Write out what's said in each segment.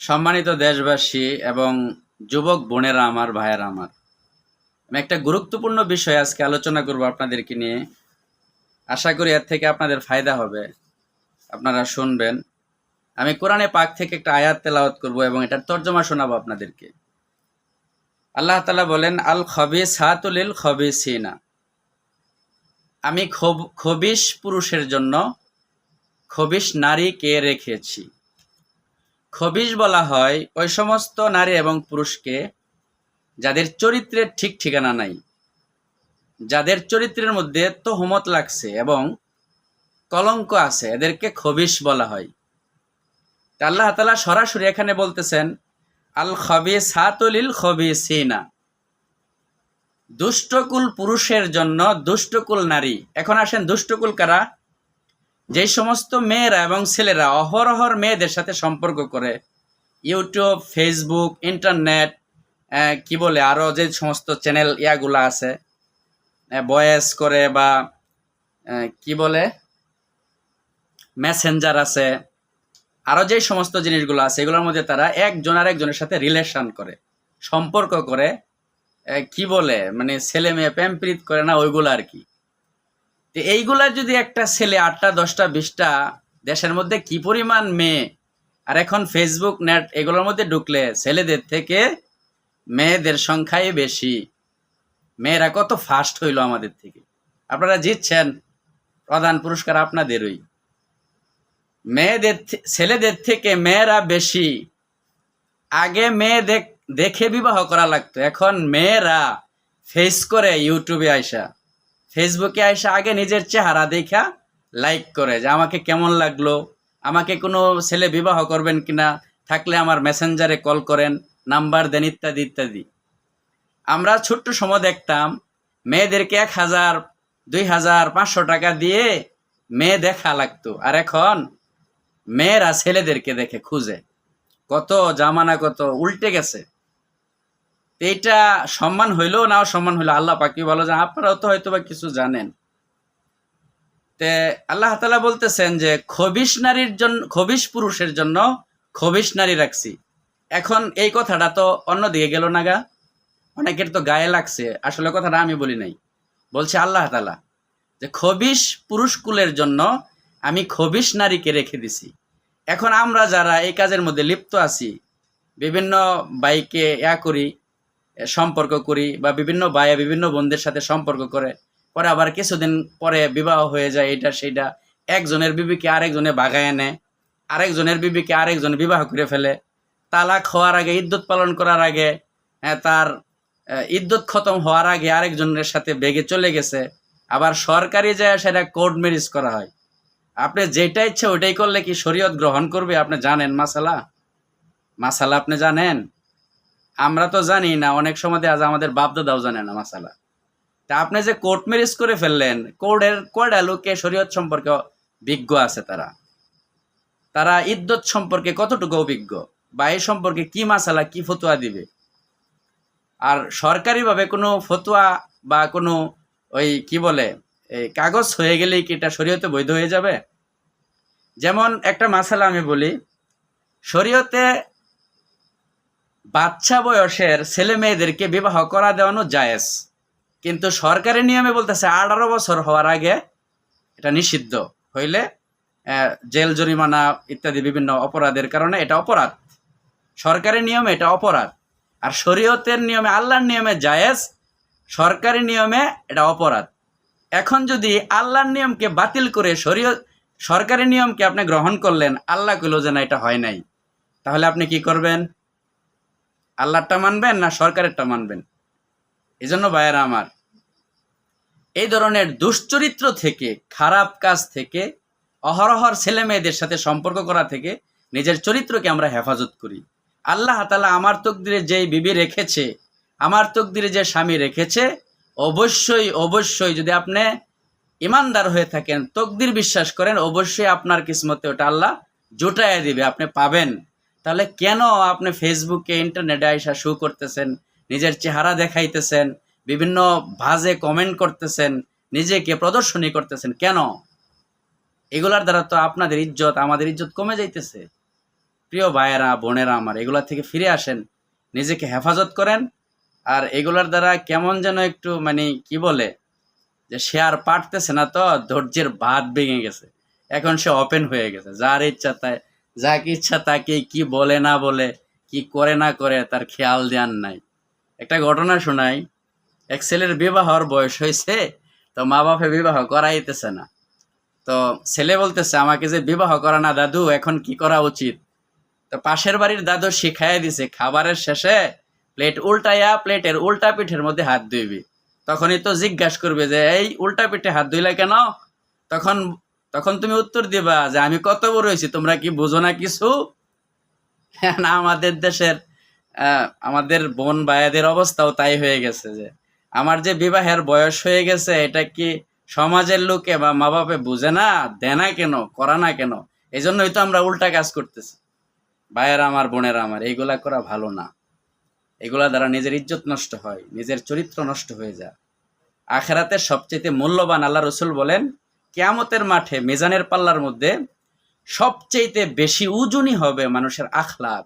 সম্মানিত দেশবাসী এবং যুবক বোনেরা আমার, ভাইয়েরা আমার, আমি একটা গুরুত্বপূর্ণ বিষয় আজকে আলোচনা করব আপনাদেরকে নিয়ে। আশা করি এর থেকে আপনাদের ফায়দা হবে, আপনারা শুনবেন। আমি কোরআনে পাক থেকে একটা আয়াত তেলাওয়াত করব এবং এটার তর্জমা শোনাবো আপনাদেরকে। আল্লাহ তাআলা বলেন, আল খবিসাতু লিল খবিসিনা, আমি খবিশ পুরুষের জন্য খবিশ নারীকে রেখেছি। খবিশ বলা হয় ওই সমস্ত নারী এবং পুরুষকে যাদের চরিত্রের ঠিক ঠিকানা নাই, যাদের চরিত্রের মধ্যে তোহমত লাগছে এবং কলঙ্ক আছে, এদেরকে খবিশ বলা হয়। তা আল্লাহ তাআলা সরাসরি এখানে বলতেছেন, আল খবিসাতু লিল খবিসিনা, দুষ্টকুল পুরুষের জন্য দুষ্টকুল নারী। এখন আসেন, দুষ্টকুল কারা? যেই সমস্ত মেয়েরা এবং ছেলেরা অহরহর মেয়েদের সাথে সম্পর্ক করে, ইউটিউব, ফেসবুক, ইন্টারনেট, কি বলে আরও যে সমস্ত চ্যানেল ইয়াগুলো আছে, ভয়েস করে বা কি বলে মেসেঞ্জার আছে, আরও যে সমস্ত জিনিসগুলো আছে, এগুলোর মধ্যে তারা একজন আর একজনের সাথে রিলেশন করে, সম্পর্ক করে, কি বলে মানে ছেলে মেয়ে প্রেমপ্রীত করে না, ওইগুলো আর কি। তো এইগুলা যদি একটা ছেলে 8টা 10টা 20টা, দেশের মধ্যে কি পরিমাণ মেয়ে! আর এখন ফেসবুক, নেট এগুলোর মধ্যে ঢুকলে ছেলেদের থেকে মেয়েদের সংখ্যাই বেশি। মেয়েরা কত ফাস্ট হইল আমাদের থেকে। আপনারা জিতছেন, প্রধান পুরস্কার আপনাদেরই। ছেলেদের থেকে মেয়েরা বেশি। আগে মেয়ে দেখে বিবাহ করা লাগতো, এখন মেয়েরা ফেস করে ইউটিউবে আইসা, ফেসবুকে আইসা আগে নিজের চেহারা দেখা লাইক করে যে আমাকে কেমন লাগলো, আমাকে কোনো ছেলে বিবাহ করবেন কিনা, থাকলে আমার মেসেঞ্জারে কল করেন, নাম্বার দেন, ইত্যাদি ইত্যাদি। আমরা ছোট্ট সময় দেখতাম মেয়েদেরকে 1000, 2000, 500 টাকা দিয়ে মেয়ে দেখা লাগতো, আর এখন মেয়েরা ছেলেদেরকে দেখে খুঁজে। কত জামানা, কত উল্টে গেছে। এইটা সম্মান হইলো না সম্মান হইলো আল্লাহ পাকই ভালো জানেন, আপনারাও তো হয়তো বা কিছু জানেন। তে আল্লাহ তাআলা বলতেছেন যে খবিশ নারীর জন্য, খবিশ পুরুষের জন্য খবিশ নারী রাখছি। এখন এই কথাটা তো অন্যদিকে গেল না গা, অনেকের তো গায়ে লাগছে। আসলে কথাটা আমি বলি নাই, বলছে আল্লাহ তাআলা যে খবিশ পুরুষ কুলের জন্য আমি খবিশ নারীকে রেখে দিছি। এখন আমরা যারা এই কাজের মধ্যে লিপ্ত আছি, বিভিন্ন বাইকে করি, সম্পর্ক করি, বা বিভিন্ন ভাইয়া বিভিন্ন বোনদের সাথে সম্পর্ক করে, পরে আবার কিছুদিন পরে বিবাহ হয়ে যায়, এটা সেইটা, একজনের বিবিকে আরেকজনে বাগায় নেয়, আরেকজনের বিবিকে আরেকজন বিবাহ করে ফেলে, তালাক হওয়ার আগে, ইদ্যত পালন করার আগে, তার ইদ্যত খতম হওয়ার আগে আরেকজনের সাথে বেগে চলে গেছে। আবার সরকারি যায় সেটা কোর্ট ম্যারেজ করা হয়। আপনি যেটা ইচ্ছে ওইটাই করলে কি শরীয়ত গ্রহণ করবে? আপনি জানেন মাসালা আপনি জানেন? আমরা তো জানি না, অনেক সময় আজ আমাদের বাপদাদাও জানে না মাসালা। তা আপনি যে কোর্ট ম্যারেজ করে ফেললেন, কোর্টের কয়টা লোকে শরীয়ত সম্পর্কে বিজ্ঞ আছে? তারা ইদ্যত সম্পর্কে কতটুকু অভিজ্ঞ, বা এই সম্পর্কে কি মাসালা, কি ফতোয়া দিবে? আর সরকারিভাবে কোনো ফতোয়া বা কোনো ওই কি বলে এই কাগজ হয়ে গেলেই কি এটা শরীয়তে বৈধ হয়ে যাবে? যেমন একটা মাসালা আমি বলি, শরীয়তে বাচ্চা বয়সের ছেলে মেয়েদেরকে বিবাহ করা দেওয়ানো জায়েজ, কিন্তু সরকারি নিয়মে বলতেছে 18 বছর হওয়ার আগে এটা নিষিদ্ধ, হইলে জেল, জরিমানা ইত্যাদি বিভিন্ন অপরাধের কারণে এটা অপরাধ। সরকারি নিয়মে এটা অপরাধ, আর শরীয়তের নিয়মে, আল্লাহর নিয়মে জায়েজ, সরকারি নিয়মে এটা অপরাধ। এখন যদি আল্লাহর নিয়মকে বাতিল করে সরকারি নিয়মকে আপনি গ্রহণ করলেন, আল্লাহ কইল যে না এটা হয় নাই, তাহলে আপনি কি করবেন? আল্লাহরটা মানবেন না সরকারেরটা মানবেন? এই জন্য ভাইয়েরা আমার, এই ধরনের দুশ্চরিত্র থেকে, খারাপ কাজ থেকে, অহরহর ছেলে মেয়েদের সাথে সম্পর্ক করা থেকে নিজের চরিত্রকে আমরা হেফাজত করি। আল্লাহ তাআলা আমার তকদিরে যেই বিবি রেখেছে, আমার তকদিরে যে স্বামী রেখেছে, অবশ্যই অবশ্যই যদি আপনি ইমানদার হয়ে থাকেন, তকদির বিশ্বাস করেন, অবশ্যই আপনার কিসমতে ওটা আল্লাহ জুটাইয়া দিবে, আপনি পাবেন। তাহলে কেন আপনি ফেসবুকে, ইন্টারনেটে আইসা শো করতেছেন, নিজের চেহারা দেখাইতেছেন, বিভিন্ন ভাজে কমেন্ট করতেছেন, নিজেকে প্রদর্শনী করতেছেন? কেন? এগুলার দ্বারা তো আপনাদের ইজ্জত, আমাদের ইজ্জত কমে যাইতেছে। প্রিয় ভাইয়েরা বোনেরা আমার, এগুলা থেকে ফিরে আসেন, নিজেকে হেফাজত করেন। আর এগুলার দ্বারা কেমন যেন একটু মানে কি বলে যে সে আর পারতেছে না, তো ধৈর্যের বাঁধ ভেঙে গেছে, এখন সে ওপেন হয়ে গেছে, যার ইচ্ছা তাই যাকে ইচ্ছা তাকে কি বলে না বলে, কি করে না করে তার খেয়াল দেওয়ার নাই। একটা ঘটনা শোনাই। এক ছেলের বিবাহর বয়স হয়েছে, তো মা বাপে বিবাহ করাইতেছে না। তো ছেলে বলতেছে আমাকে যে বিবাহ করা না দাদু, এখন কি করা উচিত? তো পাশের বাড়ির দাদু শিখাই দিছে খাবারের শেষে প্লেট উল্টাইয়া প্লেটের উল্টা পিঠের মধ্যে হাত ধুইবি। তখনই তো জিজ্ঞাসা করবে যে এই উল্টা পিঠে হাত ধুইলা কেন? তখন তখন তুমি উত্তর দিবা যে আমি কত বড় হয়েছি, তোমরা কি বুঝো না কিছু? না, আমাদের দেশের আমাদের বোন ভাইয়াদের অবস্থাও তাই হয়ে গেছে, যে আমার যে বিবাহের বয়স হয়ে গেছে এটা কি সমাজের লোকে বা মা বাপে বুঝে না, দেয় না কেন, করা না কেন? এই জন্যই তো আমরা উল্টা কাজ করতেছি। ভাইয়েরা আমার, বোনেরা আমার, এইগুলা করা ভালো না। এগুলা দ্বারা নিজের ইজ্জত নষ্ট হয়, নিজের চরিত্র নষ্ট হয়ে যায়। আখেরাতের সবচেয়ে মূল্যবান, আল্লাহ রসুল বলেন, কিয়ামতের মাঠে মিজানের পাল্লার মধ্যে সবচেয়ে বেশি ওজনই হবে মানুষের আখলাক,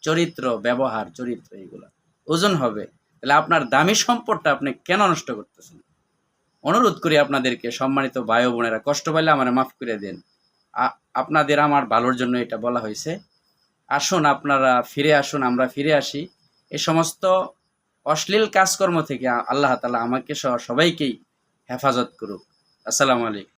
চরিত্র, ব্যবহার, চরিত্র, এগুলা ওজন হবে। তাহলে আপনার দামি সম্পদটা আপনি কেন নষ্ট করতেছেন? অনুরোধ করি আপনাদেরকে, সম্মানিত ভাই ও বোনেরা, কষ্ট পাইলে আমার মাফ করে দেন। আপনাদের আমার ভালোর জন্য এটা বলা হয়েছে। আসুন আপনারা ফিরে আসুন, আমরা ফিরে আসি এই সমস্ত অশ্লীল কাজকর্ম থেকে। আল্লাহ তাআলা আমাকে সহ সবাইকেই হেফাজত করুক। আসসালামু আলাইকুম।